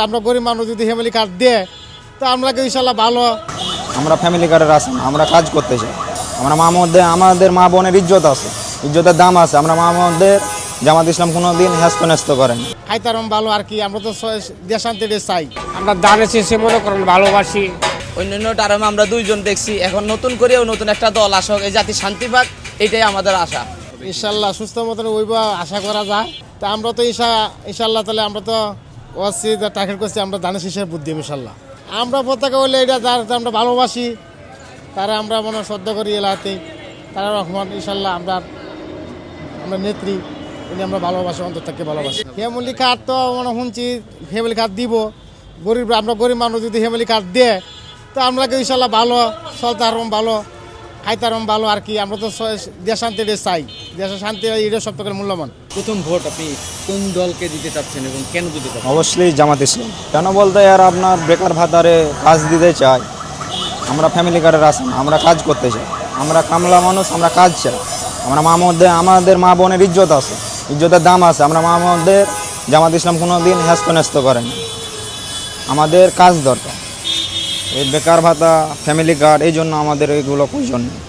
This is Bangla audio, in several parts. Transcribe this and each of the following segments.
আমরা গরিব মানুষ যদি ফ্যামিলি কার্ড দেয় তো আমরা ইনশাল্লাহ ভালো। আমরা ফ্যামিলি কার্ডের আছি, আমরা কাজ করতে চাই। আমরা আমাদের মা বোনের ইজ্জত আছে, ইজ্জতের দাম আছে। আমরা মা বোনদের জামাত ইসলাম কোনোদিন হেস্তনেস্ত করেন। খাইতারম ভালো আর কি, আমরা তো দেশান্তিতে চাই। আমরা দানে শেষে মনে করেন ভালোবাসি। অন্যান্য টার্মে আমরা দুইজন দেখছি, এখন নতুন করেও নতুন একটা দল আসক, এই জাতি শান্তি পাক, এটাই আমাদের আশা। ইনশাল্লাহ সুস্থ মতন ওইব আশা করা যায়। তা আমরা তো ইনশাল্লাহ তাহলে আমরা তো ওয়াসি টার্গেট করছি, আমরা ধানের শীষের বুদ্ধি ইনশাল্লাহ। আমরা পতাকা হলে এটা যার আমরা ভালোবাসি, তারা আমরা মনে শ্রদ্ধা করি এলাকাতে, তারা রহমান ইনশাল্লাহ আমরা নেত্রী, উনি আমরা ভালোবাসি, অন্তর থেকে ভালোবাসি। ফ্যামিলি কার্ড তো মানে শুনছি ফ্যামিলি কার্ড দিব, আমরা গরিব মানুষ যদি ফ্যামিলি কার্ড দেয় তো আমরা ইনশাল্লাহ ভালো, চলতে আরম ভালো, খাইতারম ভালো আর কি। আমরা তো দেশান্তিতে চাই, দেশের শান্তি এটা সব থেকে মূল্যবান। প্রথম ভোট আপনি কোন দলকে দিতে চাচ্ছেন এবং কেন দিতে চাচ্ছেন? অবশ্যই জামাত ইসলাম। কেন বলতে আর আপনার বেকার ভাতারে কাজ দিতে চাই। আমরা ফ্যামিলি কার্ডের আছি, আমরা কাজ করতে চাই। আমরা কামলা মানুষ, আমরা কাজ চাই। আমরা আমাদের মা বোনের ইজ্জত আছে, ইজ্জতের দাম আছে। আমরা মা বোনদের জামাত ইসলাম কোনোদিন হেস্তনেস্ত করেন। আমাদের কাজ দরকার, এই বেকার ভাতা, ফ্যামিলি কার্ড, এই জন্য আমাদের এগুলো প্রয়োজন নেই।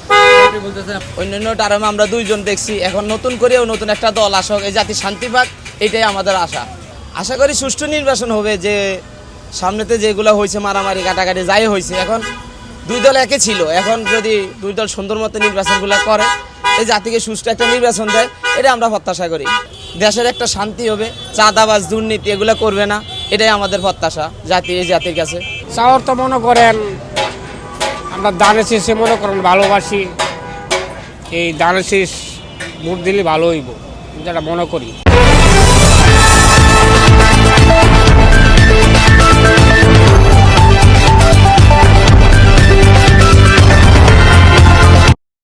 অন্যান্য টার্মে আমরা দুইজন দেখছি, এখন নতুন করেও নতুন একটা দল আসক, এই জাতি শান্তি পাক, এটাই আমাদের আশা। আশা করি সুষ্ঠু নির্বাচন হবে। যে সামনেতে যেগুলো হয়েছে মারামারি কাটাকাটি যাই হয়েছে, এখন দুই দল একে ছিল, এখন যদি দুই দল সুন্দর মতো নির্বাচনগুলো করে, এই জাতিকে সুষ্ঠু একটা নির্বাচন দেয়, এটা আমরা প্রত্যাশা করি। দেশের একটা শান্তি হবে, চাঁদাবাজ দুর্নীতি এগুলো করবে না, এটাই আমাদের প্রত্যাশা জাতির কাছে। চাওয়ার তো মনে করেন আমরা দানে শেষে মনে করেন ভালোবাসি। এই দানে শেষ ভোট দিলে ভালো হইব, যেটা মনে করি।